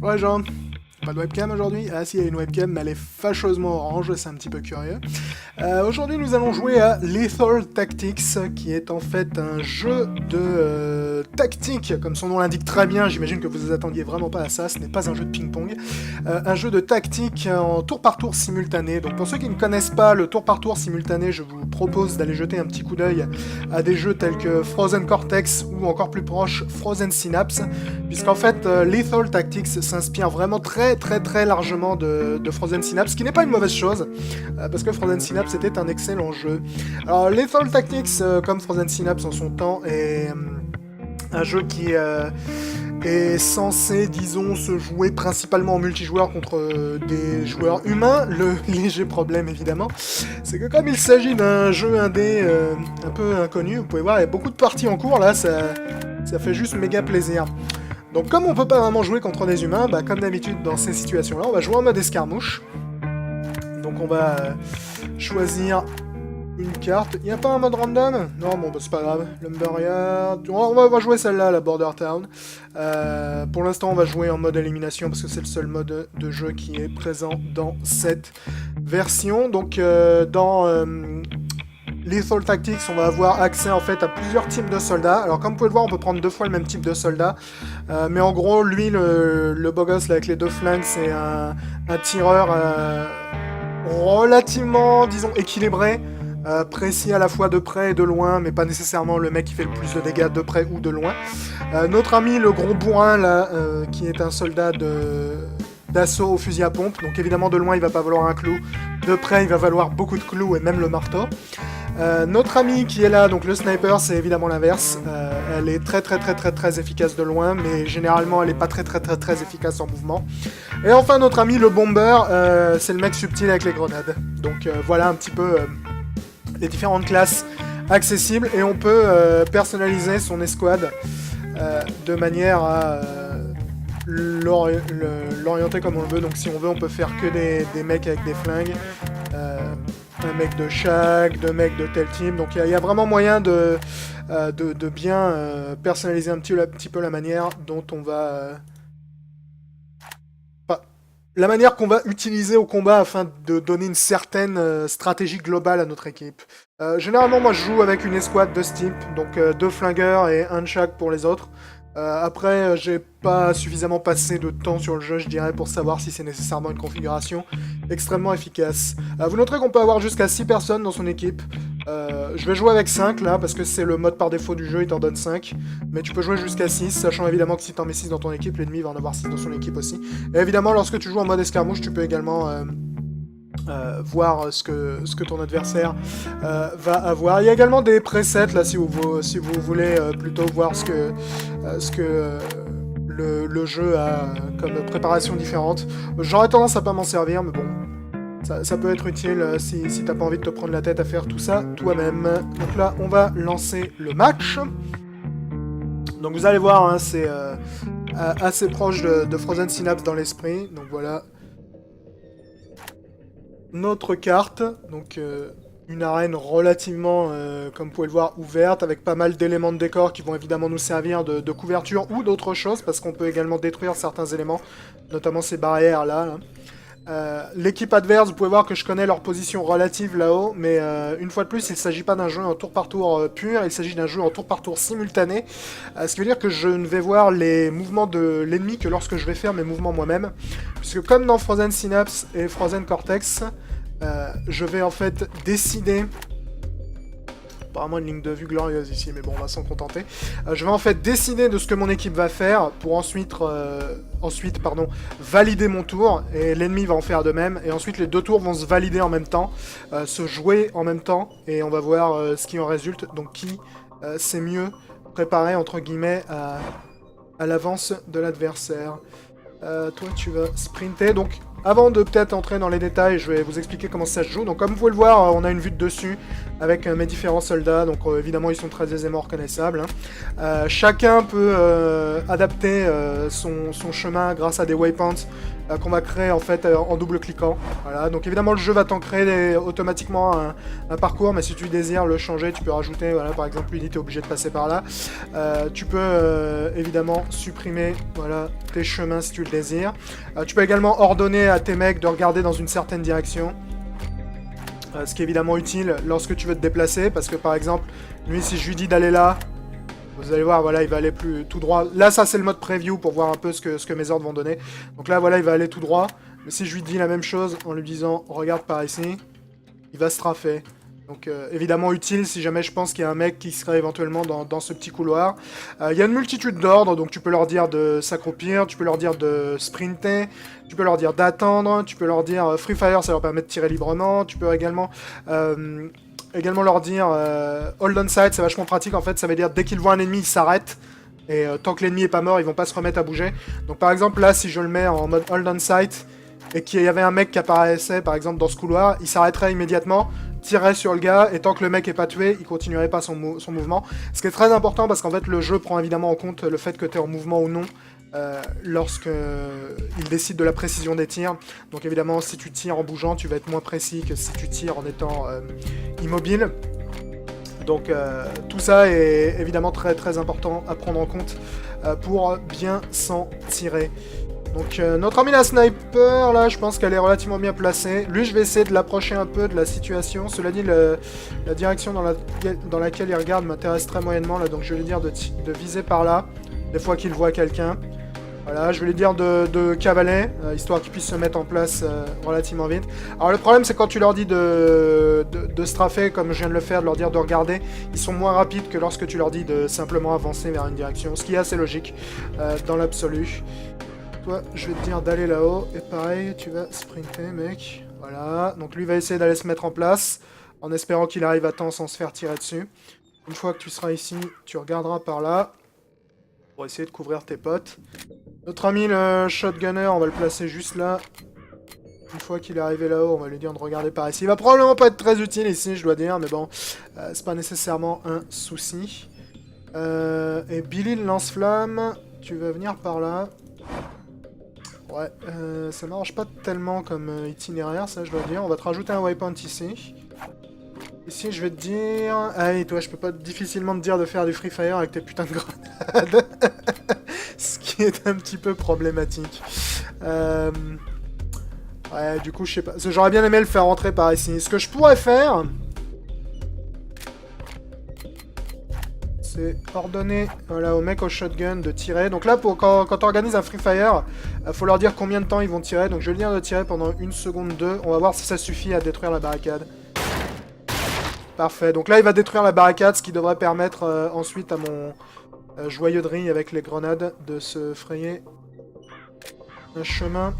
Ouais, Jean, pas de webcam aujourd'hui? Ah si, il y a une webcam, mais elle est fâcheusement orange, c'est un petit peu curieux. Aujourd'hui, nous allons jouer à Lethal Tactics, qui est en fait un jeu de tactique, comme son nom l'indique très bien, j'imagine que vous vous attendiez vraiment pas à ça, ce n'est pas un jeu de ping-pong. Un jeu de tactique en tour par tour simultané. Donc pour ceux qui ne connaissent pas le tour par tour simultané, je vous propose d'aller jeter un petit coup d'œil à des jeux tels que Frozen Cortex ou encore plus proche Frozen Synapse, puisqu'en fait Lethal Tactics s'inspire vraiment très largement de Frozen Synapse, ce qui n'est pas une mauvaise chose, parce que Frozen Synapse était un excellent jeu. Alors Lethal Tactics, comme Frozen Synapse en son temps, est un jeu qui est censé, disons, se jouer principalement en multijoueur contre des joueurs humains. Le léger problème, évidemment, c'est que comme il s'agit d'un jeu indé un peu inconnu, vous pouvez voir, il y a beaucoup de parties en cours, là, ça fait juste méga plaisir. Donc comme on peut pas vraiment jouer contre des humains, bah, comme d'habitude dans ces situations-là, on va jouer en mode escarmouche. Donc on va choisir une carte. Il n'y a pas un mode random? Non, bon, bah, c'est pas grave. Lumberyard. On va jouer celle-là, la Border Town. Pour l'instant, on va jouer en mode élimination parce que c'est le seul mode de jeu qui est présent dans cette version. Donc, dans Lethal Tactics, on va avoir accès en fait à plusieurs types de soldats. Alors, comme vous pouvez le voir, on peut prendre 2 fois le même type de soldat. Mais en gros, lui, le beau gosse là, avec les 2 flingues, c'est un tireur relativement, disons, équilibré. Précis à la fois de près et de loin, mais pas nécessairement le mec qui fait le plus de dégâts de près ou de loin. Notre ami le gros bourrin là, qui est un soldat d'assaut au fusil à pompe, donc évidemment de loin il va pas valoir un clou, de près il va valoir beaucoup de clous et même le marteau. Notre ami qui est là, donc le sniper, c'est évidemment l'inverse. Elle est très efficace de loin, mais généralement elle est pas très efficace en mouvement. Et enfin notre ami le bomber, c'est le mec subtil avec les grenades. Donc voilà un petit peu les différentes classes accessibles, et on peut personnaliser son escouade de manière à l'orienter comme on le veut. Donc si on veut, on peut faire que des mecs avec des flingues, un mec de chaque, 2 mecs de tel type. Donc il y a vraiment moyen de bien personnaliser un petit peu la manière dont on va... la manière qu'on va utiliser au combat afin de donner une certaine stratégie globale à notre équipe. Généralement, moi, je joue avec une escouade de ce type, donc 2 flingueurs et un de chaque pour les autres. Après, j'ai pas suffisamment passé de temps sur le jeu, je dirais, pour savoir si c'est nécessairement une configuration extrêmement efficace. Vous noterez qu'on peut avoir jusqu'à 6 personnes dans son équipe. Je vais jouer avec 5 là, parce que c'est le mode par défaut du jeu, il t'en donne 5. Mais tu peux jouer jusqu'à 6, sachant évidemment que si t'en mets 6 dans ton équipe, l'ennemi va en avoir 6 dans son équipe aussi. Et évidemment, lorsque tu joues en mode escarmouche, tu peux également voir ce que ton adversaire va avoir. Il y a également des presets là, si vous voulez plutôt voir ce que le jeu a comme préparation différente. J'aurais tendance à pas m'en servir, mais bon, ça peut être utile si t'as pas envie de te prendre la tête à faire tout ça toi-même. Donc là, on va lancer le match. Donc vous allez voir, hein, c'est assez proche de Frozen Synapse dans l'esprit. Donc voilà. Notre carte, donc une arène relativement, comme vous pouvez le voir, ouverte, avec pas mal d'éléments de décor qui vont évidemment nous servir de couverture ou d'autres choses, parce qu'on peut également détruire certains éléments, notamment ces barrières là. L'équipe adverse, vous pouvez voir que je connais leur position relative là-haut, mais une fois de plus, il ne s'agit pas d'un jeu en tour par tour pur, il s'agit d'un jeu en tour par tour simultané, ce qui veut dire que je ne vais voir les mouvements de l'ennemi que lorsque je vais faire mes mouvements moi-même, puisque comme dans Frozen Synapse et Frozen Cortex, je vais en fait décider... Apparemment une ligne de vue glorieuse ici, mais bon, on va s'en contenter. Je vais en fait décider de ce que mon équipe va faire pour ensuite valider mon tour, et l'ennemi va en faire de même, et ensuite les 2 tours vont se valider en même temps, se jouer en même temps, et on va voir ce qui en résulte, donc qui c'est mieux préparé, entre guillemets, à l'avance de l'adversaire. Toi, tu vas sprinter, donc... avant de peut-être entrer dans les détails, je vais vous expliquer comment ça se joue. Donc comme vous pouvez le voir, on a une vue de dessus avec mes différents soldats. Donc évidemment, ils sont très aisément reconnaissables. Chacun peut adapter son chemin grâce à des waypoints qu'on va créer en fait en double-cliquant. Voilà. Donc évidemment, le jeu va t'en créer automatiquement un parcours, mais si tu désires le changer, tu peux rajouter, voilà, par exemple, l'unité est obligée de passer par là. Tu peux évidemment supprimer, voilà, tes chemins si tu le désires. Tu peux également ordonner à tes mecs de regarder dans une certaine direction. Ce qui est évidemment utile lorsque tu veux te déplacer, parce que par exemple, lui, si je lui dis d'aller là, vous allez voir, voilà, il va aller plus tout droit. Là, ça, c'est le mode preview pour voir un peu ce que mes ordres vont donner. Donc là, voilà, il va aller tout droit. Mais si je lui dis la même chose en lui disant « Regarde par ici », il va se trafer. Donc évidemment utile si jamais je pense qu'il y a un mec qui serait éventuellement dans ce petit couloir. Il y a une multitude d'ordres, donc tu peux leur dire de s'accroupir, tu peux leur dire de sprinter, tu peux leur dire d'attendre, tu peux leur dire Free Fire, ça leur permet de tirer librement, tu peux également leur dire Hold on sight, c'est vachement pratique en fait, ça veut dire dès qu'ils voient un ennemi, ils s'arrêtent. Et tant que l'ennemi est pas mort, ils vont pas se remettre à bouger. Donc par exemple là, si je le mets en mode Hold on sight, et qu'il y avait un mec qui apparaissait par exemple dans ce couloir, il s'arrêterait immédiatement, tirerait sur le gars, et tant que le mec est pas tué, il continuerait pas son mouvement. Ce qui est très important parce qu'en fait le jeu prend évidemment en compte le fait que tu es en mouvement ou non lorsque il décide de la précision des tirs. Donc évidemment si tu tires en bougeant, tu vas être moins précis que si tu tires en étant immobile. Donc tout ça est évidemment très très important à prendre en compte pour bien s'en tirer. Donc notre ami la sniper, là, je pense qu'elle est relativement bien placée. Lui, je vais essayer de l'approcher un peu de la situation. Cela dit, la direction dans laquelle il regarde m'intéresse très moyennement, là, donc je vais lui dire de viser par là, des fois qu'il voit quelqu'un. Voilà, je vais lui dire de cavaler, histoire qu'il puisse se mettre en place relativement vite. Alors le problème, c'est quand tu leur dis de strafer, comme je viens de le faire, de leur dire de regarder, ils sont moins rapides que lorsque tu leur dis de simplement avancer vers une direction, ce qui est assez logique dans l'absolu. Toi, je vais te dire d'aller là-haut, et pareil, tu vas sprinter, mec. Voilà, donc lui va essayer d'aller se mettre en place, en espérant qu'il arrive à temps sans se faire tirer dessus. Une fois que tu seras ici, tu regarderas par là, pour essayer de couvrir tes potes. Notre ami le shotgunner, on va le placer juste là. Une fois qu'il est arrivé là-haut, on va lui dire de regarder par ici. Il va probablement pas être très utile ici, je dois dire, mais bon, c'est pas nécessairement un souci. Et Billy le lance-flamme, tu vas venir par là. Ouais, ça marche pas tellement comme itinéraire, ça je dois dire. On va te rajouter un waypoint ici. Ici, je vais te dire... Allez, toi, je peux pas difficilement te dire de faire du Free Fire avec tes putains de grenades. Ce qui est un petit peu problématique. Ouais, du coup, je sais pas. J'aurais bien aimé le faire rentrer par ici. Ce que je pourrais faire... c'est ordonner voilà, aux mecs au shotgun de tirer. Donc là, quand tu organises un Free Fire, faut leur dire combien de temps ils vont tirer. Donc je vais leur dire de tirer pendant 1 seconde 2. On va voir si ça suffit à détruire la barricade. Parfait. Donc là, il va détruire la barricade, ce qui devrait permettre ensuite à mon joyeux de riz avec les grenades de se frayer un chemin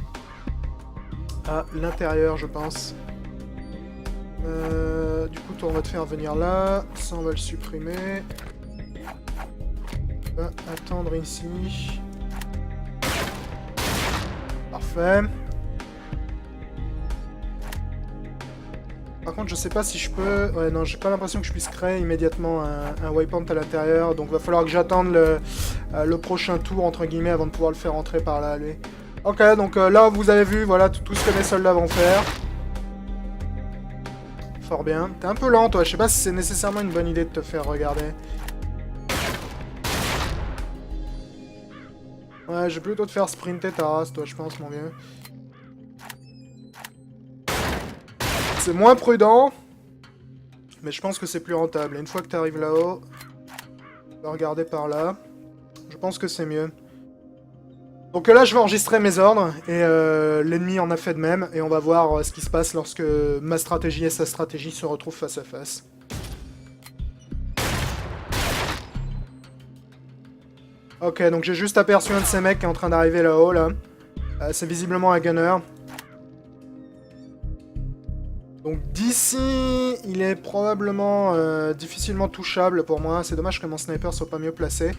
à l'intérieur, je pense. Du coup, toi, on va te faire venir là. Ça, on va le supprimer. On va attendre ici. Parfait. Par contre, je sais pas si je peux... Ouais, non, j'ai pas l'impression que je puisse créer immédiatement un waypoint à l'intérieur. Donc, va falloir que j'attende le prochain tour, entre guillemets, avant de pouvoir le faire entrer par là, lui. Ok, donc là, vous avez vu, voilà, tout ce que mes soldats vont faire. Fort bien. T'es un peu lent, toi. Je sais pas si c'est nécessairement une bonne idée de te faire regarder. Ouais, je vais plutôt te faire sprinter ta race, toi, je pense, mon vieux. C'est moins prudent, mais je pense que c'est plus rentable. Et une fois que tu arrives là-haut, tu vas regarder par là. Je pense que c'est mieux. Donc là, je vais enregistrer mes ordres, et l'ennemi en a fait de même, et on va voir ce qui se passe lorsque ma stratégie et sa stratégie se retrouvent face à face. Ok, donc j'ai juste aperçu un de ces mecs qui est en train d'arriver là-haut, là. C'est visiblement un gunner. Donc d'ici, il est probablement difficilement touchable pour moi. C'est dommage que mon sniper soit pas mieux placé.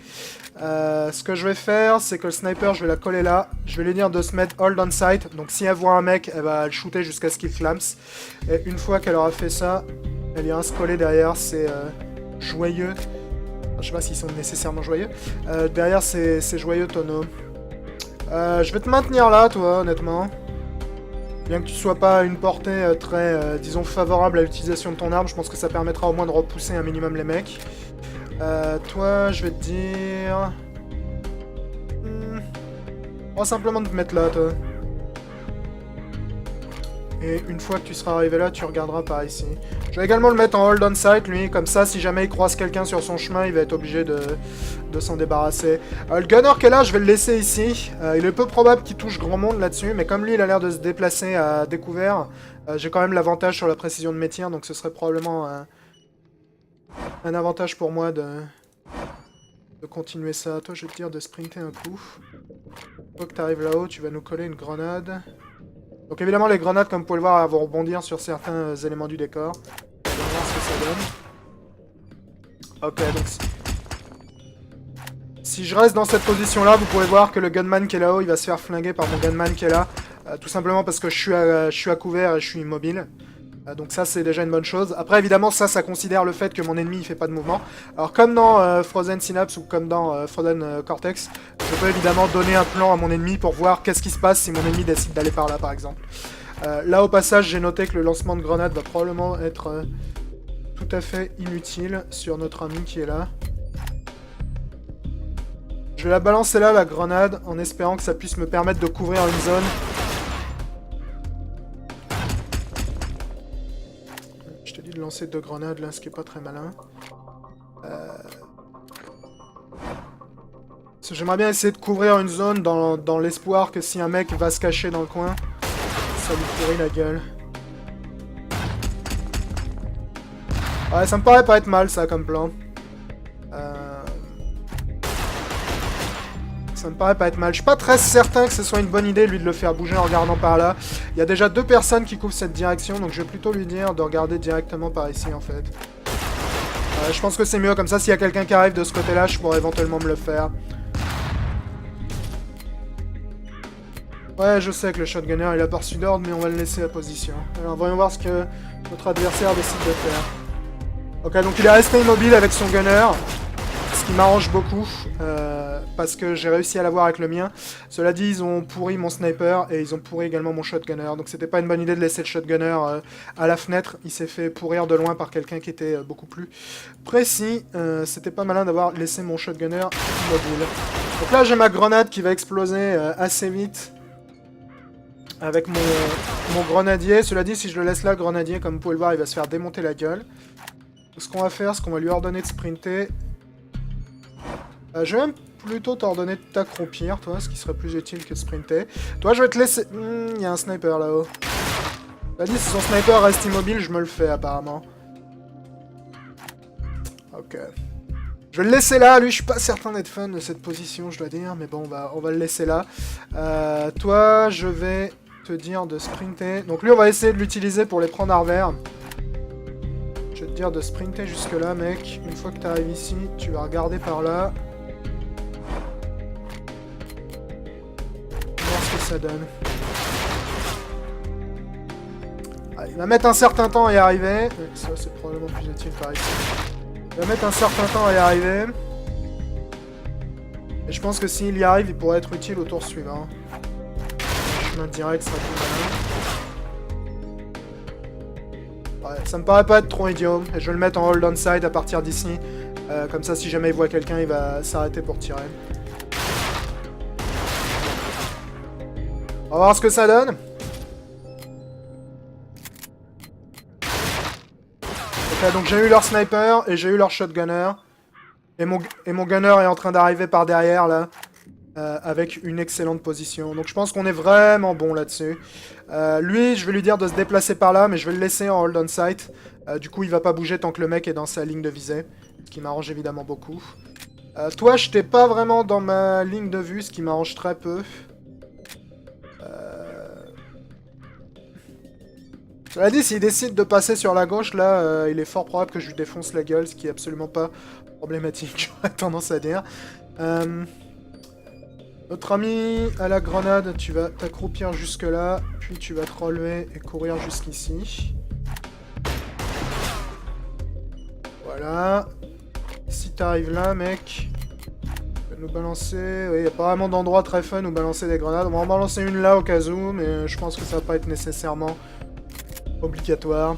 Ce que je vais faire, c'est que le sniper, je vais la coller là. Je vais lui dire de se mettre hold on sight. Donc si elle voit un mec, elle va le shooter jusqu'à ce qu'il clams. Et une fois qu'elle aura fait ça, elle ira se coller derrière. C'est joyeux. Enfin, je sais pas s'ils sont nécessairement joyeux. Derrière ces joyeux tonneaux. Je vais te maintenir là, toi, honnêtement. Bien que tu sois pas à une portée très, disons, favorable à l'utilisation de ton arme, je pense que ça permettra au moins de repousser un minimum les mecs. Toi, je vais te dire... On va simplement te mettre là, toi. Et une fois que tu seras arrivé là, tu regarderas par ici. Je vais également le mettre en hold on sight, lui, comme ça, si jamais il croise quelqu'un sur son chemin, il va être obligé de s'en débarrasser. Le gunner qui est là, je vais le laisser ici. Il est peu probable qu'il touche grand monde là-dessus, mais comme lui, il a l'air de se déplacer à découvert, j'ai quand même l'avantage sur la précision de mes tirs, donc ce serait probablement un avantage pour moi de continuer ça. Toi, je vais te dire de sprinter un coup. Une fois que tu arrives là-haut, tu vas nous coller une grenade. Donc évidemment, les grenades, comme vous pouvez le voir, elles vont rebondir sur certains éléments du décor. On va voir ce que ça donne. Ok, donc... Si je reste dans cette position-là, vous pouvez voir que le gunman qui est là-haut, il va se faire flinguer par mon gunman qui est là. Tout simplement parce que je suis à couvert et je suis immobile. Donc ça, c'est déjà une bonne chose. Après, évidemment, ça considère le fait que mon ennemi, il fait pas de mouvement. Alors, comme dans Frozen Synapse ou comme dans Frozen Cortex, je peux évidemment donner un plan à mon ennemi pour voir qu'est-ce qui se passe si mon ennemi décide d'aller par là, par exemple. Là, au passage, j'ai noté que le lancement de grenade va probablement être tout à fait inutile sur notre ami qui est là. Je vais la balancer là, la grenade, en espérant que ça puisse me permettre de couvrir une zone. Je te dis de lancer 2 grenades là, ce qui est pas très malin. J'aimerais bien essayer de couvrir une zone dans l'espoir que si un mec va se cacher dans le coin, ça lui pourrit la gueule. Ouais, ça me paraît pas être mal ça comme plan. Ça me paraît pas être mal. Je suis pas très certain que ce soit une bonne idée, lui, de le faire bouger en regardant par là. Il y a déjà 2 personnes qui couvrent cette direction, donc je vais plutôt lui dire de regarder directement par ici, en fait. Je pense que c'est mieux, comme ça, s'il y a quelqu'un qui arrive de ce côté-là, je pourrais éventuellement me le faire. Ouais, je sais que le shotgunner, il a pas reçu d'ordre, mais on va le laisser à position. Alors, voyons voir ce que notre adversaire décide de faire. Ok, donc il est resté immobile avec son gunner. Ce qui m'arrange beaucoup, parce que j'ai réussi à l'avoir avec le mien. Cela dit, ils ont pourri mon sniper et ils ont pourri également mon shotgunner. Donc c'était pas une bonne idée de laisser le shotgunner à la fenêtre. Il s'est fait pourrir de loin par quelqu'un qui était beaucoup plus précis. C'était pas malin d'avoir laissé mon shotgunner immobile. Donc là, j'ai ma grenade qui va exploser assez vite avec mon grenadier. Cela dit, si je le laisse là, le grenadier, comme vous pouvez le voir, il va se faire démonter la gueule. Donc, ce qu'on va faire, c'est qu'on va lui ordonner de sprinter. Je vais même plutôt t'ordonner de t'accroupir, toi, ce qui serait plus utile que de sprinter. Toi, je vais te laisser... Il y a un sniper là-haut. Vas-y, si son sniper reste immobile, je me le fais, apparemment. Ok. Je vais le laisser là, lui, je suis pas certain d'être fan de cette position, je dois dire, mais bon, on va le laisser là. Toi, je vais te dire de sprinter. Donc lui, on va essayer de l'utiliser pour les prendre à revers. Je vais te dire de sprinter jusque là, mec. Une fois que tu arrives ici, tu vas regarder par là. Voir ce que ça donne. Ah, il va mettre un certain temps à y arriver. Ça, c'est probablement plus utile par ici. Il va mettre un certain temps à y arriver. Et je pense que s'il y arrive, il pourrait être utile au tour suivant. Le chemin direct sera plus malin. Ouais, ça me paraît pas être trop idiot. Et je vais le mettre en hold on side à partir d'ici. Comme ça, si jamais il voit quelqu'un, il va s'arrêter pour tirer. On va voir ce que ça donne. Ok, donc j'ai eu leur sniper et j'ai eu leur shotgunner. Et mon gunner est en train d'arriver par derrière, là. Avec une excellente position. Donc je pense qu'on est vraiment bon là-dessus. Lui, je vais lui dire de se déplacer par là, mais je vais le laisser en hold on sight. Du coup, il va pas bouger tant que le mec est dans sa ligne de visée. Ce qui m'arrange évidemment beaucoup. Toi, je t'ai pas vraiment dans ma ligne de vue, ce qui m'arrange très peu. Cela dit, s'il décide de passer sur la gauche, là, il est fort probable que je lui défonce la gueule, ce qui est absolument pas problématique, j'aurais tendance à dire. Notre ami à la grenade, tu vas t'accroupir jusque là, puis tu vas te relever et courir jusqu'ici. Voilà. Si t'arrives là, mec, tu vas nous balancer... Oui, il n'y a pas vraiment d'endroit très fun où balancer des grenades. On va en balancer une là au cas où, mais je pense que ça va pas être nécessairement obligatoire.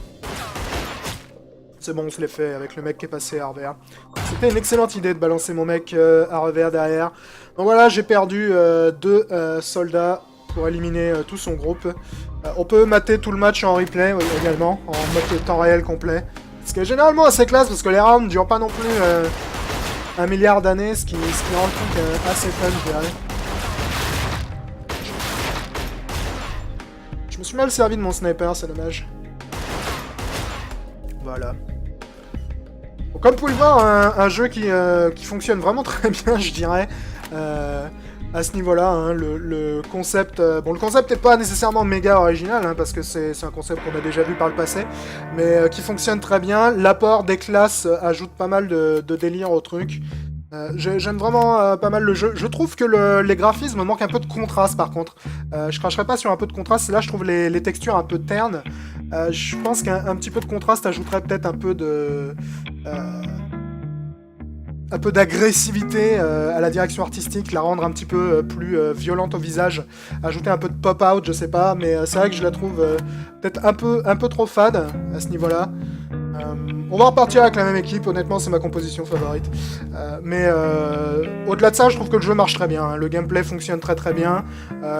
C'est bon, on se l'est fait avec le mec qui est passé à revers. C'était une excellente idée de balancer mon mec à revers derrière. Donc voilà, j'ai perdu 2 soldats pour éliminer tout son groupe. On peut mater tout le match en replay également, en mode temps réel complet. Ce qui est généralement assez classe parce que les rounds ne durent pas non plus 1 milliard d'années, ce qui rend le truc assez fun, je dirais. Je me suis mal servi de mon sniper, c'est dommage. Voilà. Bon, comme vous pouvez le voir, un jeu qui fonctionne vraiment très bien, je dirais. À ce niveau-là, hein, le concept... bon, le concept n'est pas nécessairement méga original, hein, parce que c'est un concept qu'on a déjà vu par le passé, mais qui fonctionne très bien. L'apport des classes ajoute pas mal de délire au truc. J'aime vraiment pas mal le jeu. Je trouve que les graphismes manquent un peu de contraste, par contre. Je cracherai pas sur un peu de contraste, là je trouve les textures un peu ternes. Je pense qu'un petit peu de contraste ajouterait peut-être un peu de... un peu d'agressivité à la direction artistique, la rendre un petit peu plus violente au visage, ajouter un peu de pop-out, je sais pas, mais c'est vrai que je la trouve peut-être un peu trop fade à ce niveau-là. On va repartir avec la même équipe, honnêtement c'est ma composition favorite. Mais au-delà de ça, je trouve que le jeu marche très bien, hein. Le gameplay fonctionne très très bien.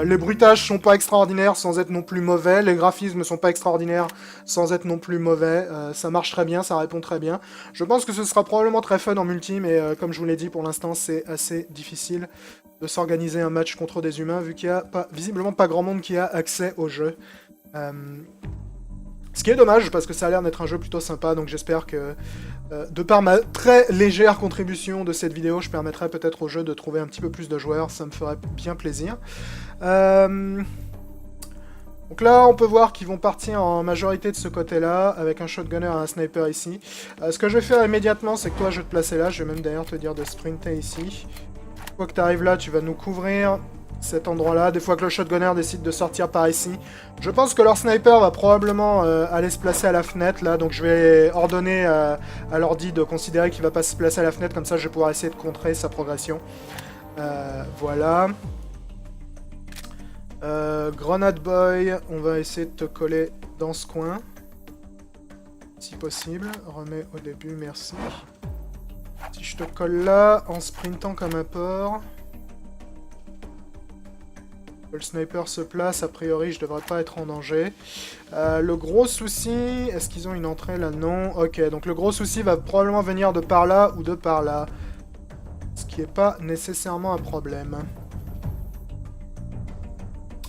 Les bruitages sont pas extraordinaires sans être non plus mauvais, les graphismes sont pas extraordinaires sans être non plus mauvais. Ça marche très bien, ça répond très bien. Je pense que ce sera probablement très fun en multi, mais comme je vous l'ai dit, pour l'instant c'est assez difficile de s'organiser un match contre des humains, vu qu'il y a visiblement pas grand monde qui a accès au jeu. Ce qui est dommage, parce que ça a l'air d'être un jeu plutôt sympa, donc j'espère que, de par ma très légère contribution de cette vidéo, je permettrai peut-être au jeu de trouver un petit peu plus de joueurs, ça me ferait bien plaisir. Donc là, on peut voir qu'ils vont partir en majorité de ce côté-là, avec un shotgunner et un sniper ici. Ce que je vais faire immédiatement, c'est que toi, je vais te placer là, je vais même d'ailleurs te dire de sprinter ici. Une fois que tu arrives là, tu vas nous couvrir cet endroit-là, des fois que le shotgunner décide de sortir par ici. Je pense que leur sniper va probablement aller se placer à la fenêtre, là, donc je vais ordonner à l'ordi de considérer qu'il va pas se placer à la fenêtre, comme ça je vais pouvoir essayer de contrer sa progression. Voilà. Grenade Boy, on va essayer de te coller dans ce coin, si possible. Remets au début, merci. Si je te colle là, en sprintant comme un porc... Le sniper se place, a priori je devrais pas être en danger. Le gros souci... Est-ce qu'ils ont une entrée là? Non. Ok, donc le gros souci va probablement venir de par là ou de par là. Ce qui est pas nécessairement un problème.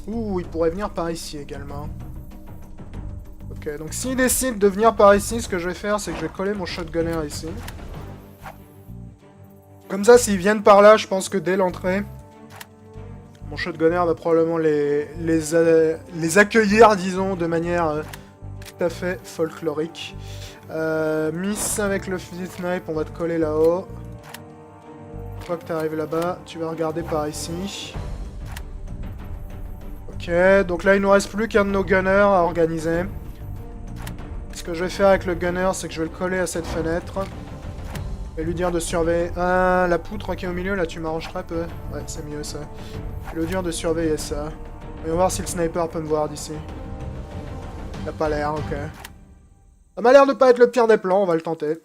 Ouh, il pourrait venir par ici également. Ok, donc s'il décide de venir par ici, ce que je vais faire, c'est que je vais coller mon shotgunner ici. Comme ça, s'ils viennent par là, je pense que dès l'entrée... Mon shotgunner va probablement les accueillir, disons, de manière tout à fait folklorique. Miss avec le fusil snipe, on va te coller là-haut. Une fois que tu arrives là-bas, tu vas regarder par ici. Ok, donc là il nous reste plus qu'un de nos gunners à organiser. Ce que je vais faire avec le gunner, c'est que je vais le coller à cette fenêtre. Je vais lui dire de surveiller... Ah, la poutre qui est au milieu, là, tu m'arranges très peu. Ouais, c'est mieux, ça. Je vais lui dire de surveiller ça. On va voir si le sniper peut me voir d'ici. Il a pas l'air, ok. Ça m'a l'air de pas être le pire des plans, on va le tenter.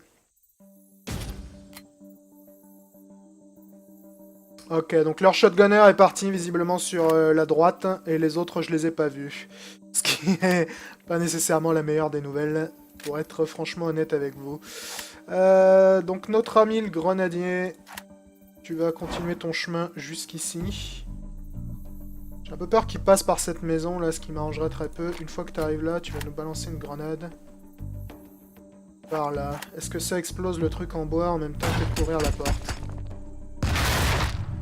Ok, donc leur shotgunner est parti visiblement sur la droite, et les autres, je les ai pas vus. Ce qui est pas nécessairement la meilleure des nouvelles, pour être franchement honnête avec vous. Donc notre ami le grenadier, tu vas continuer ton chemin jusqu'ici. J'ai un peu peur qu'il passe par cette maison là, ce qui m'arrangerait très peu. Une fois que tu arrives là, tu vas nous balancer une grenade. Par là. Est-ce que ça explose le truc en bois en même temps que de courir la porte?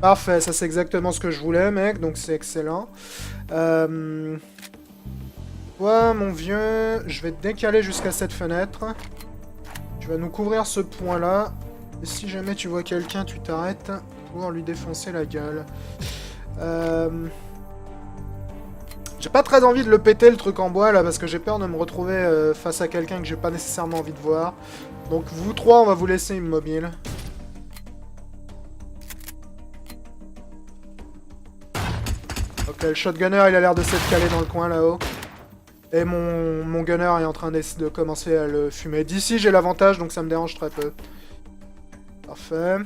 Parfait, ça c'est exactement ce que je voulais, mec, donc c'est excellent. Toi, mon vieux, je vais te décaler jusqu'à cette fenêtre. Tu vas nous couvrir ce point-là. Et si jamais tu vois quelqu'un, tu t'arrêtes pour lui défoncer la gueule. J'ai pas très envie de le péter, le truc en bois, là, parce que j'ai peur de me retrouver face à quelqu'un que j'ai pas nécessairement envie de voir. Donc vous trois, on va vous laisser immobile. Ok, le shotgunner, il a l'air de s'être calé dans le coin, là-haut. Et mon gunner est en train de commencer à le fumer. D'ici, j'ai l'avantage, donc ça me dérange très peu. Parfait.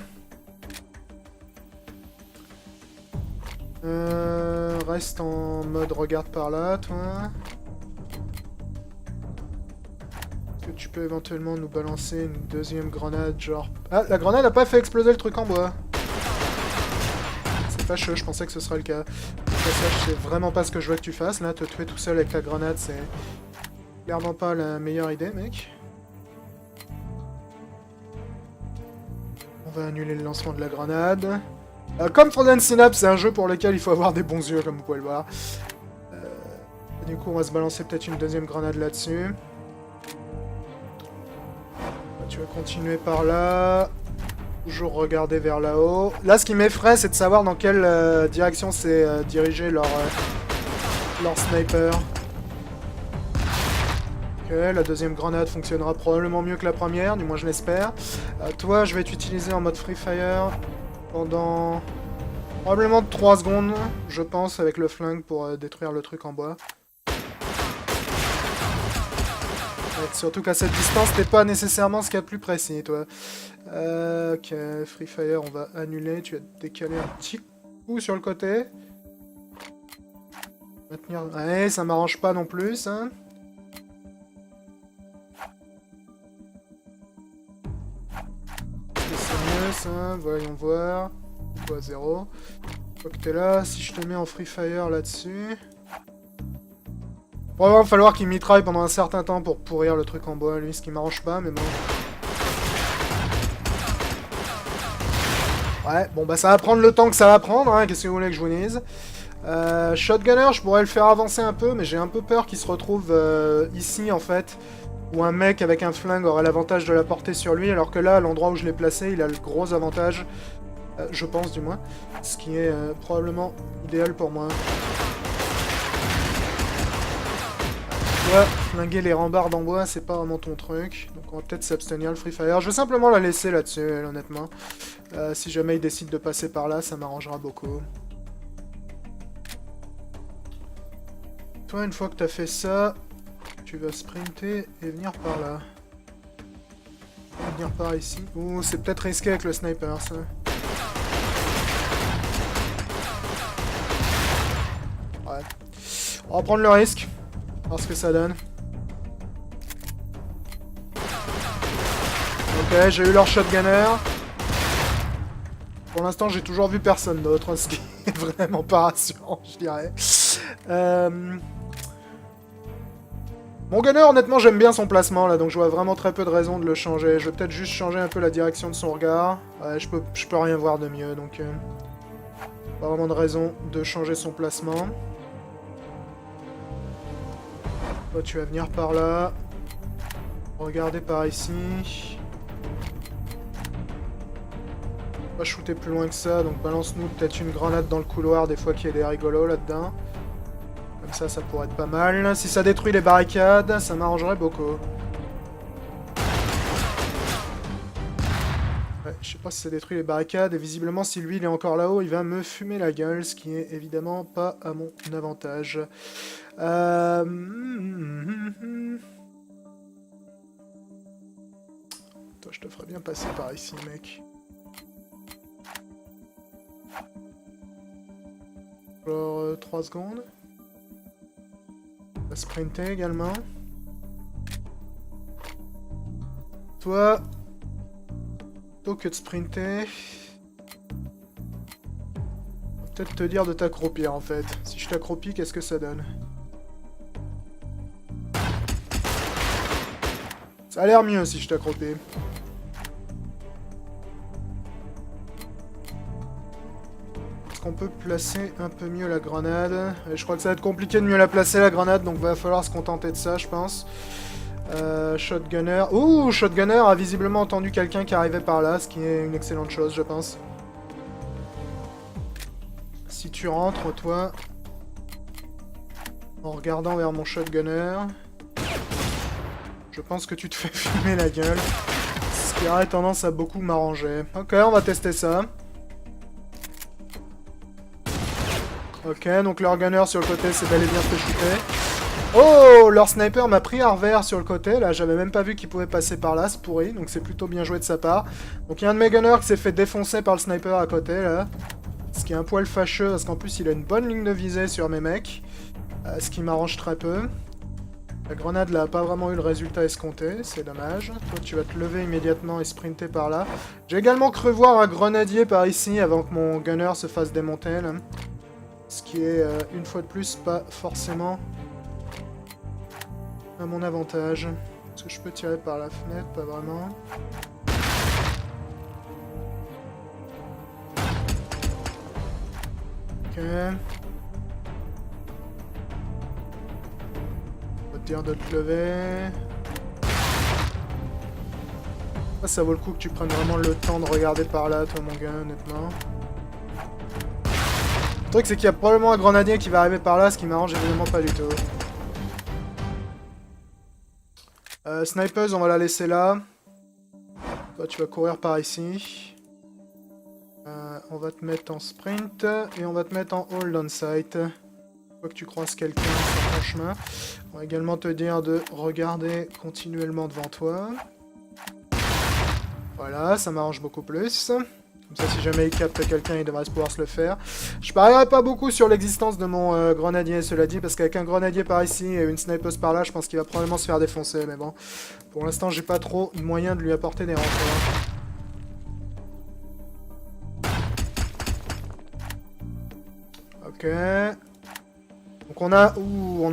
Reste en mode regarde par là, toi. Est-ce que tu peux éventuellement nous balancer une deuxième grenade, genre... Ah, la grenade n'a pas fait exploser le truc en bois. C'est fâcheux, je pensais que ce serait le cas. Ça, je sais vraiment pas ce que je veux que tu fasses. Là, te tuer tout seul avec la grenade, c'est clairement pas la meilleure idée, mec. On va annuler le lancement de la grenade. Comme Frozen Synapse, c'est un jeu pour lequel il faut avoir des bons yeux, comme vous pouvez le voir. Du coup, on va se balancer peut-être une deuxième grenade là-dessus. Tu vas continuer par là. Toujours regarder vers là-haut. Là, ce qui m'effraie, c'est de savoir dans quelle direction s'est dirigé leur sniper. Ok, la deuxième grenade fonctionnera probablement mieux que la première, du moins je l'espère. Toi, je vais t'utiliser en mode Free Fire pendant probablement 3 secondes, je pense, avec le flingue pour détruire le truc en bois. Surtout qu'à cette distance, t'es pas nécessairement ce qu'il y a de plus précis, toi. Ok, Free Fire, on va annuler. Tu vas te décaler un petit coup sur le côté. Maintenir... Ouais, ça m'arrange pas non plus, ça. C'est mieux, ça. Voyons voir. Toi, 0. Faut que t'es là. Si je te mets en Free Fire là-dessus... Bon, il va falloir qu'il mitraille pendant un certain temps pour pourrir le truc en bois, lui, ce qui m'arrange pas, mais bon. Ouais, bon bah ça va prendre le temps que ça va prendre, hein, qu'est-ce que vous voulez que je vous dise. Shotgunner, je pourrais le faire avancer un peu, mais j'ai un peu peur qu'il se retrouve ici, en fait, où un mec avec un flingue aurait l'avantage de la porter sur lui, alors que là, à l'endroit où je l'ai placé, il a le gros avantage, je pense du moins, ce qui est probablement idéal pour moi. Ouais, flinguer les rambardes en bois, c'est pas vraiment ton truc. Donc on va peut-être s'abstenir le Free Fire. Je vais simplement la laisser là-dessus, elle, honnêtement. Si jamais il décide de passer par là, ça m'arrangera beaucoup. Toi, une fois que t'as fait ça, tu vas sprinter et venir par là. Venir par ici. Ouh, c'est peut-être risqué avec le sniper, ça. Ouais. On va prendre le risque. Voir ce que ça donne. Ok, j'ai eu leur shotgunner. Pour l'instant, j'ai toujours vu personne d'autre, ce qui est vraiment pas rassurant, je dirais. Mon gunner, honnêtement, j'aime bien son placement, là, donc je vois vraiment très peu de raison de le changer. Je vais peut-être juste changer un peu la direction de son regard. Ouais, je peux rien voir de mieux, donc... pas vraiment de raison de changer son placement. Toi, tu vas venir par là. Regardez par ici. Pas shooter plus loin que ça, donc balance-nous peut-être une grenade dans le couloir, des fois qu'il y a des rigolos là-dedans. Comme ça pourrait être pas mal. Si ça détruit les barricades, ça m'arrangerait beaucoup. Ouais, je sais pas si ça détruit les barricades, et visiblement si lui il est encore là-haut, il va me fumer la gueule, ce qui est évidemment pas à mon avantage. Toi, je te ferais bien passer par ici, mec. Alors, 3 secondes. On va sprinter également. Toi, plutôt que de sprinter, peut-être te dire de t'accroupir en fait. Si je t'accroupis, qu'est-ce que ça donne? Ça a l'air mieux si je t'accroupis. qu'on peut placer un peu mieux la grenade? Et je crois que ça va être compliqué de mieux la placer la grenade, donc va falloir se contenter de ça, je pense. Shotgunner. Ouh, Shotgunner a visiblement entendu quelqu'un qui arrivait par là, ce qui est une excellente chose, je pense. Si tu rentres, toi, en regardant vers mon Shotgunner, je pense que tu te fais fumer la gueule. Ce qui aurait tendance à beaucoup m'arranger. Ok, on va tester ça. Ok, donc leur gunner sur le côté, c'est bel et bien fait shooter. Oh, leur sniper m'a pris à revers sur le côté. Là, j'avais même pas vu qu'il pouvait passer par là, c'est pourri. Donc c'est plutôt bien joué de sa part. Donc il y a un de mes gunners qui s'est fait défoncer par le sniper à côté, là. Ce qui est un poil fâcheux, parce qu'en plus, il a une bonne ligne de visée sur mes mecs. Ce qui m'arrange très peu. La grenade, là, a pas vraiment eu le résultat escompté. C'est dommage. Toi, tu vas te lever immédiatement et sprinter par là. J'ai également cru voir un grenadier par ici avant que mon gunner se fasse démonter, là. Ce qui est, une fois de plus, pas forcément à mon avantage. Est-ce que je peux tirer par la fenêtre? Pas vraiment. Ok. On va te dire de te lever. Ça vaut le coup que tu prennes vraiment le temps de regarder par là, toi, mon gars, honnêtement. Le truc, c'est qu'il y a probablement un grenadier qui va arriver par là, ce qui m'arrange évidemment pas du tout. Snipeuse, on va la laisser là. Toi, tu vas courir par ici. On va te mettre en sprint et on va te mettre en hold on sight. Faut que tu croises quelqu'un sur ton chemin. On va également te dire de regarder continuellement devant toi. Voilà, ça m'arrange beaucoup plus. Comme ça, si jamais il capte quelqu'un, il devrait pouvoir se le faire. Je parierais pas beaucoup sur l'existence de mon grenadier, cela dit, parce qu'avec un grenadier par ici et une snipeuse par là, je pense qu'il va probablement se faire défoncer, mais bon. Pour l'instant, j'ai pas trop moyen de lui apporter des renforts. Ok. Donc on a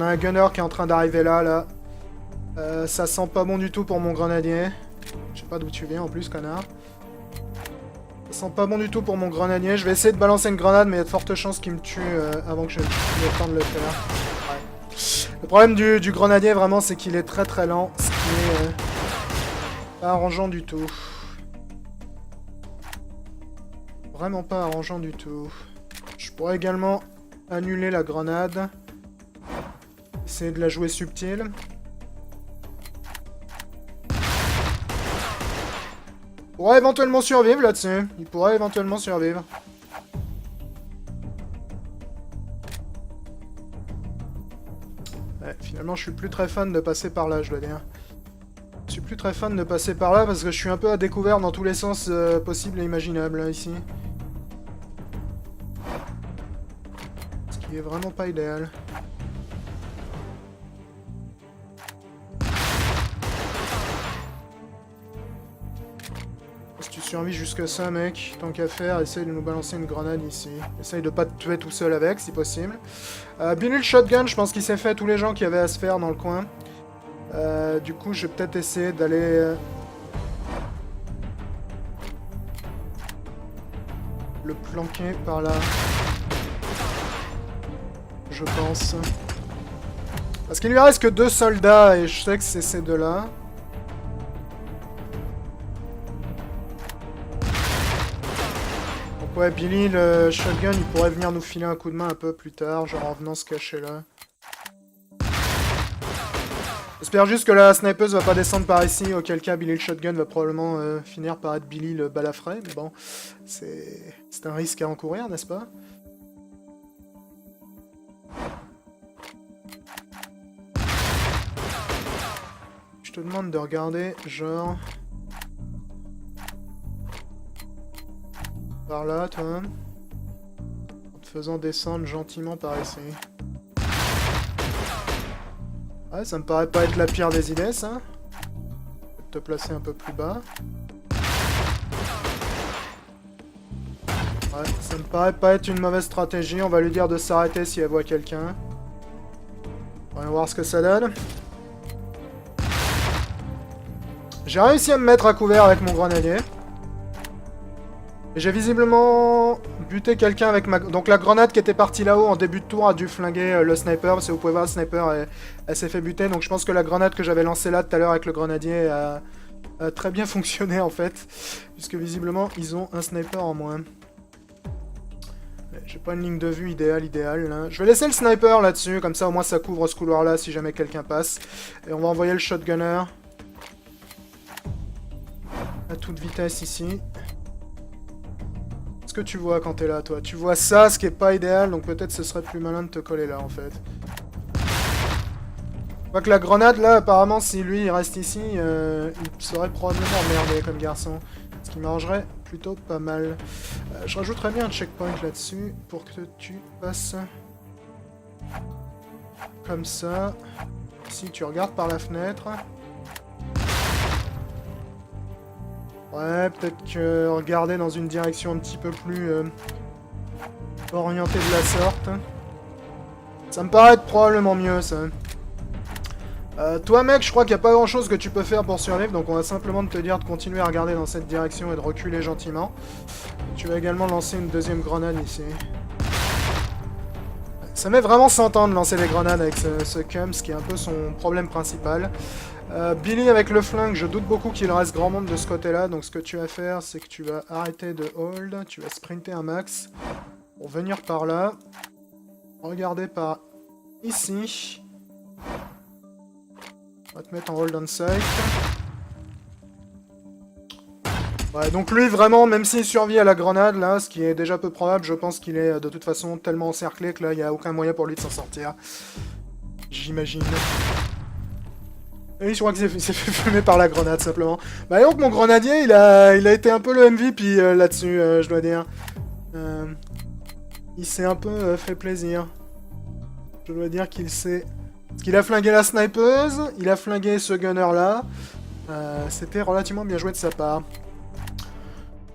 un gunner qui est en train d'arriver là. Ça sent pas bon du tout pour mon grenadier. Je sais pas d'où tu viens en plus, connard. Ça sent pas bon du tout pour mon grenadier. Je vais essayer de balancer une grenade, mais il y a de fortes chances qu'il me tue avant que je n'ai le temps de le faire. Ouais. Le problème du grenadier, vraiment, c'est qu'il est très très lent. Ce qui est pas arrangeant du tout. Vraiment pas arrangeant du tout. Je pourrais également annuler la grenade. Essayer de la jouer subtile. Il pourrait éventuellement survivre là-dessus. Il pourrait éventuellement survivre. Ouais, finalement, je suis plus très fan de passer par là, je dois dire. Je suis plus très fan de passer par là parce que je suis un peu à découvert dans tous les sens possibles et imaginables, là, ici. Ce qui est vraiment pas idéal. Si tu survis jusque ça, mec, tant qu'à faire, essaye de nous balancer une grenade ici. Essaye de pas te tuer tout seul avec, si possible. Billy le shotgun, je pense qu'il s'est fait tous les gens qui avaient à se faire dans le coin. Du coup, je vais peut-être essayer d'aller... le planquer par là. Je pense. Parce qu'il lui reste que 2 soldats, et je sais que c'est ces deux-là. Ouais, Billy, le shotgun, il pourrait venir nous filer un coup de main un peu plus tard, genre en venant se cacher là. J'espère juste que la snipeuse va pas descendre par ici, auquel cas Billy le shotgun va probablement finir par être Billy le balafré, mais bon, c'est un risque à encourir, n'est-ce pas? Je te demande de regarder, genre... par là, toi. En te faisant descendre gentiment par ici. Ouais, ça me paraît pas être la pire des idées, ça. Peut-être te placer un peu plus bas. Ouais, ça me paraît pas être une mauvaise stratégie. On va lui dire de s'arrêter si elle voit quelqu'un. On va voir ce que ça donne. J'ai réussi à me mettre à couvert avec mon grenadier. J'ai visiblement buté quelqu'un avec ma... Donc la grenade qui était partie là-haut en début de tour a dû flinguer le sniper. Parce que vous pouvez voir, le sniper, elle s'est fait buter. Donc je pense que la grenade que j'avais lancée là tout à l'heure avec le grenadier a très bien fonctionné en fait. Puisque visiblement, ils ont un sniper en moins. J'ai pas une ligne de vue idéale là. Je vais laisser le sniper là-dessus, comme ça au moins ça couvre ce couloir-là si jamais quelqu'un passe. Et on va envoyer le shotgunner à toute vitesse ici. Qu'est-ce que tu vois quand t'es là, toi? Tu vois ça, ce qui est pas idéal, donc peut-être ce serait plus malin de te coller là, en fait. Je vois que la grenade, là, apparemment, si lui, il reste ici, il serait probablement emmerdé comme garçon. Ce qui m'arrangerait plutôt pas mal. Je rajouterais bien un checkpoint là-dessus pour que tu passes comme ça. Si tu regardes par la fenêtre. Ouais, peut-être que regarder dans une direction un petit peu plus orientée de la sorte. Ça me paraît être probablement mieux, ça. Toi, mec, je crois qu'il n'y a pas grand-chose que tu peux faire pour survivre, donc on va simplement te dire de continuer à regarder dans cette direction et de reculer gentiment. Tu vas également lancer une deuxième grenade ici. Ça met vraiment 100 ans de lancer les grenades avec ce Kums, qui est un peu son problème principal. Billy avec le flingue, je doute beaucoup qu'il reste grand monde de ce côté-là, donc ce que tu vas faire, c'est que tu vas arrêter de hold, tu vas sprinter un max pour venir par là, regarder par ici, on va te mettre en hold on sight. Ouais, donc lui vraiment, même s'il survit à la grenade là, ce qui est déjà peu probable, je pense qu'il est de toute façon tellement encerclé que là, il n'y a aucun moyen pour lui de s'en sortir. J'imagine. Oui, je crois qu'il s'est fait fumer par la grenade, simplement. Bah, et donc, mon grenadier, il a été un peu le MVP là-dessus, je dois dire. Il s'est un peu fait plaisir. Je dois dire qu'il s'est... Parce qu'il a flingué la snipeuse, il a flingué ce gunner-là. C'était relativement bien joué de sa part.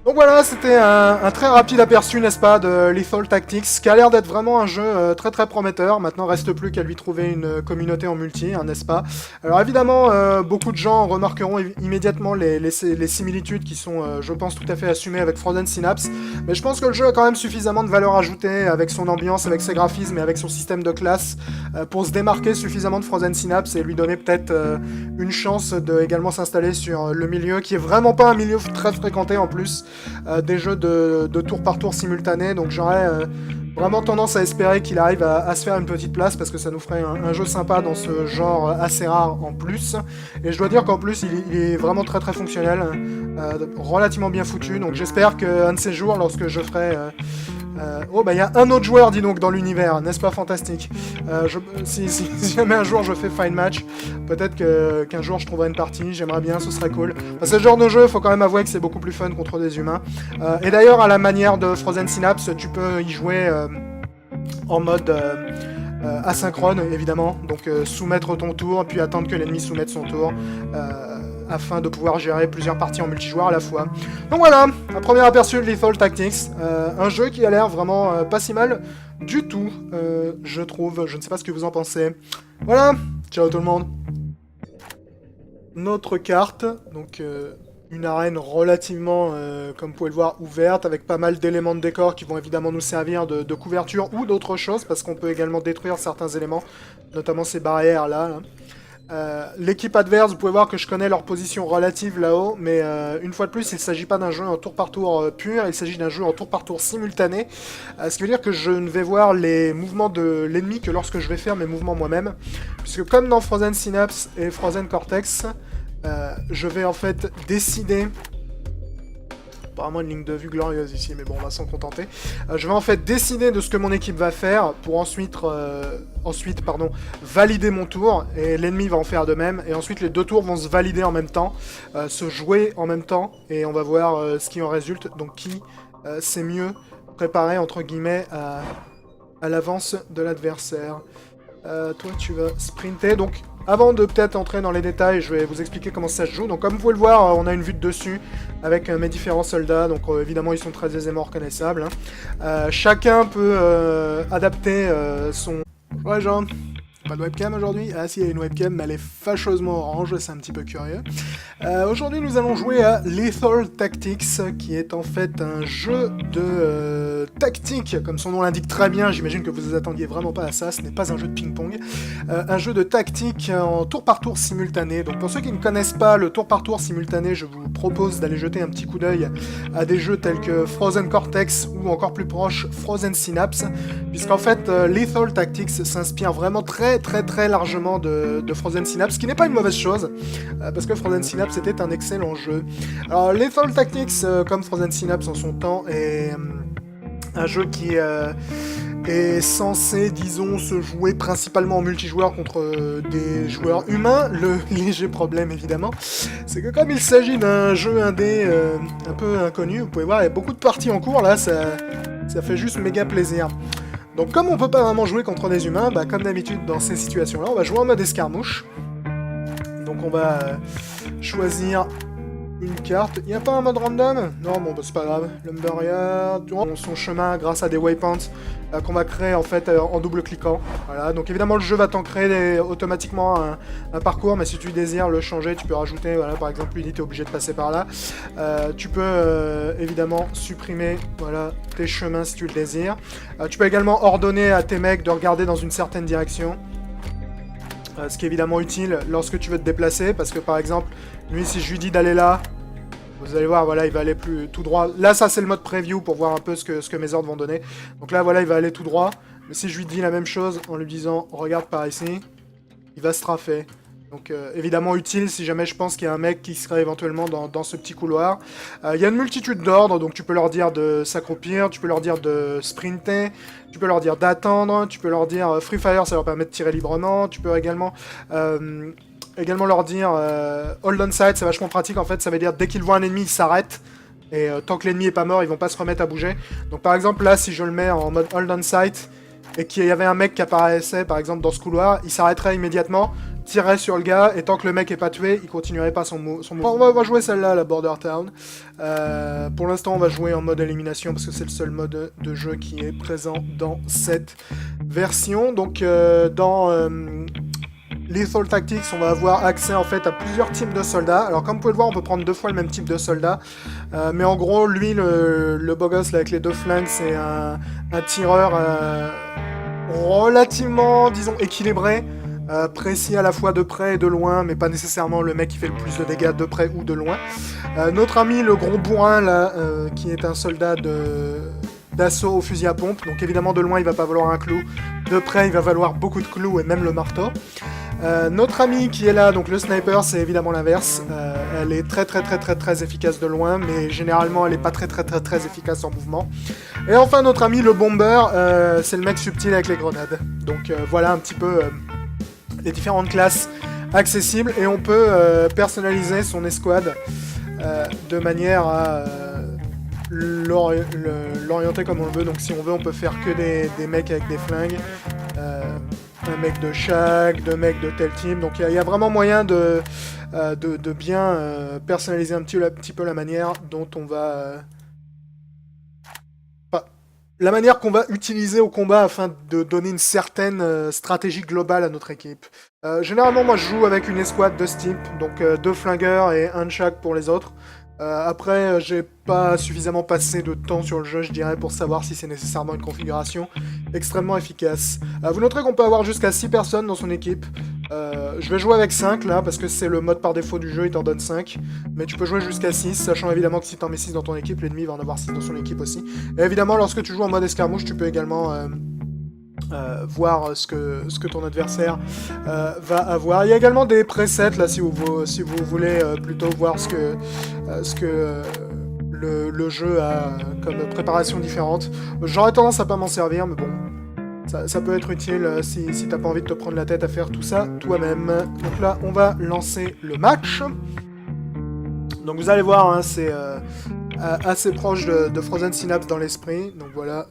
Donc voilà, c'était un très rapide aperçu, n'est-ce pas, de Lethal Tactics, qui a l'air d'être vraiment un jeu très très prometteur. Maintenant, reste plus qu'à lui trouver une communauté en multi, hein, n'est-ce pas? Alors évidemment, beaucoup de gens remarqueront immédiatement les similitudes qui sont, je pense, tout à fait assumées avec Frozen Synapse. Mais je pense que le jeu a quand même suffisamment de valeur ajoutée avec son ambiance, avec ses graphismes et avec son système de classe pour se démarquer suffisamment de Frozen Synapse et lui donner peut-être une chance de également s'installer sur le milieu, qui est vraiment pas un milieu très fréquenté en plus. Des jeux de tour par tour simultané, donc j'aurais vraiment tendance à espérer qu'il arrive à se faire une petite place, parce que ça nous ferait un jeu sympa dans ce genre assez rare en plus. Et je dois dire qu'en plus il est vraiment très très fonctionnel, relativement bien foutu, donc j'espère qu'un de ces jours, lorsque je ferai... oh bah il y a un autre joueur, dis donc, dans l'univers, n'est-ce pas fantastique? Si jamais un jour je fais Fine Match, peut-être qu'un jour je trouverai une partie, j'aimerais bien, ce serait cool. Parce que ce genre de jeu, faut quand même avouer que c'est beaucoup plus fun contre des humains. Et d'ailleurs, à la manière de Frozen Synapse, tu peux y jouer en mode asynchrone, évidemment. Donc soumettre ton tour, puis attendre que l'ennemi soumette son tour. Afin de pouvoir gérer plusieurs parties en multijoueur à la fois. Donc voilà, un premier aperçu de Lethal Tactics, un jeu qui a l'air vraiment pas si mal du tout, je trouve. Je ne sais pas ce que vous en pensez. Voilà, ciao tout le monde. Notre carte, donc une arène relativement, comme vous pouvez le voir, ouverte, avec pas mal d'éléments de décor qui vont évidemment nous servir de couverture ou d'autres choses, parce qu'on peut également détruire certains éléments, notamment ces barrières là. L'équipe adverse, vous pouvez voir que je connais leur position relative là-haut, mais une fois de plus, il ne s'agit pas d'un jeu en tour par tour pur, il s'agit d'un jeu en tour par tour simultané, ce qui veut dire que je ne vais voir les mouvements de l'ennemi que lorsque je vais faire mes mouvements moi-même, puisque comme dans Frozen Synapse et Frozen Cortex, je vais en fait décider... Apparemment une ligne de vue glorieuse ici, mais bon, on va s'en contenter. Je vais en fait décider de ce que mon équipe va faire pour ensuite valider mon tour, et l'ennemi va en faire de même, et ensuite les deux tours vont se valider en même temps, se jouer en même temps, et on va voir ce qui en résulte, donc qui c'est mieux préparé, entre guillemets, à l'avance de l'adversaire. Toi, tu vas sprinter, donc... Avant de peut-être entrer dans les détails, je vais vous expliquer comment ça se joue. Donc comme vous pouvez le voir, on a une vue de dessus avec mes différents soldats. Donc évidemment, ils sont très aisément reconnaissables. Hein. Chacun peut adapter son... Ouais, genre... Pas de webcam aujourd'hui? Ah si, il y a une webcam, mais elle est fâcheusement orange, c'est un petit peu curieux. Aujourd'hui, nous allons jouer à Lethal Tactics, qui est en fait un jeu de tactique, comme son nom l'indique très bien, j'imagine que vous vous attendiez vraiment pas à ça, ce n'est pas un jeu de ping-pong, un jeu de tactique en tour par tour simultané. Donc pour ceux qui ne connaissent pas le tour par tour simultané, je vous propose d'aller jeter un petit coup d'œil à des jeux tels que Frozen Cortex ou encore plus proche Frozen Synapse, puisqu'en fait Lethal Tactics s'inspire vraiment très largement de Frozen Synapse, ce qui n'est pas une mauvaise chose, parce que Frozen Synapse était un excellent jeu. Alors Lethal Tactics, comme Frozen Synapse en son temps, est un jeu qui est censé, disons, se jouer principalement en multijoueur contre des joueurs humains. Le léger problème, évidemment, c'est que comme il s'agit d'un jeu indé un peu inconnu, vous pouvez voir, il y a beaucoup de parties en cours, là, ça fait juste méga plaisir. Donc comme on peut pas vraiment jouer contre des humains, bah, comme d'habitude dans ces situations-là, on va jouer en mode escarmouche. Donc on va choisir une carte. Il n'y a pas un mode random? Non, bon, bah, c'est pas grave. Lumberyard, son chemin grâce à des waypoints qu'on va créer en fait en double-cliquant. Voilà, donc évidemment le jeu va t'en créer automatiquement un parcours, mais si tu désires le changer, tu peux rajouter, voilà, par exemple, l'unité est obligée de passer par là. Tu peux évidemment supprimer, voilà, tes chemins si tu le désires. Tu peux également ordonner à tes mecs de regarder dans une certaine direction. Ce qui est évidemment utile lorsque tu veux te déplacer, parce que par exemple, lui, si je lui dis d'aller là, vous allez voir, voilà, il va aller plus tout droit. Là, ça, c'est le mode preview pour voir un peu ce que mes ordres vont donner. Donc là, voilà, il va aller tout droit. Mais si je lui dis la même chose en lui disant « Regarde par ici », il va se trafer. Donc évidemment utile si jamais je pense qu'il y a un mec qui serait éventuellement dans ce petit couloir. Il y a une multitude d'ordres, donc tu peux leur dire de s'accroupir, tu peux leur dire de sprinter, tu peux leur dire d'attendre, tu peux leur dire Free Fire, ça leur permet de tirer librement, tu peux également leur dire Hold on sight, c'est vachement pratique en fait, ça veut dire dès qu'ils voient un ennemi, ils s'arrêtent. Et tant que l'ennemi est pas mort, ils vont pas se remettre à bouger. Donc par exemple là, si je le mets en mode Hold on sight, et qu'il y avait un mec qui apparaissait par exemple dans ce couloir, il s'arrêterait immédiatement, tirerait sur le gars, et tant que le mec est pas tué, il continuerait pas son mouvement. On va jouer celle-là, la Border Town. Pour l'instant, on va jouer en mode élimination, parce que c'est le seul mode de jeu qui est présent dans cette version. Donc dans Lethal Tactics, on va avoir accès en fait à plusieurs types de soldats. Alors comme vous pouvez le voir, on peut prendre 2 fois le même type de soldat. Mais en gros, lui, le beau gosse là, avec les 2 flingues, c'est un tireur relativement, disons, équilibré. Précis à la fois de près et de loin, mais pas nécessairement le mec qui fait le plus de dégâts de près ou de loin. Notre ami le gros bourrin là, qui est un soldat d'assaut au fusil à pompe, donc évidemment de loin il va pas valoir un clou, de près il va valoir beaucoup de clous et même le marteau. Notre ami qui est là, donc le sniper, c'est évidemment l'inverse. Elle est très efficace de loin, mais généralement elle est pas très efficace en mouvement. Et enfin notre ami le bomber, c'est le mec subtil avec les grenades. Donc voilà un petit peu les différentes classes accessibles, et on peut personnaliser son escouade de manière à l'orienter comme on le veut. Donc si on veut, on peut faire que des mecs avec des flingues, un mec de chaque, 2 mecs de tel type. Donc il y a vraiment moyen de bien personnaliser un petit peu la manière dont on va... la manière qu'on va utiliser au combat afin de donner une certaine stratégie globale à notre équipe. Généralement, moi, je joue avec une escouade de ce type, donc 2 flingueurs et 1 de chaque pour les autres. Après, j'ai pas suffisamment passé de temps sur le jeu, je dirais, pour savoir si c'est nécessairement une configuration extrêmement efficace. Vous noterez qu'on peut avoir jusqu'à 6 personnes dans son équipe. Je vais jouer avec 5 là, parce que c'est le mode par défaut du jeu, il t'en donne 5. Mais tu peux jouer jusqu'à 6, sachant évidemment que si t'en mets 6 dans ton équipe, l'ennemi va en avoir 6 dans son équipe aussi. Et évidemment, lorsque tu joues en mode escarmouche, tu peux également voir ce que ton adversaire va avoir. Il y a également des presets là, si vous voulez plutôt voir ce que le jeu a comme préparation différente. J'aurais tendance à pas m'en servir, mais bon, ça peut être utile si t'as pas envie de te prendre la tête à faire tout ça toi-même. Donc là, on va lancer le match. Donc vous allez voir, hein, c'est assez proche de Frozen Synapse dans l'esprit. Donc voilà.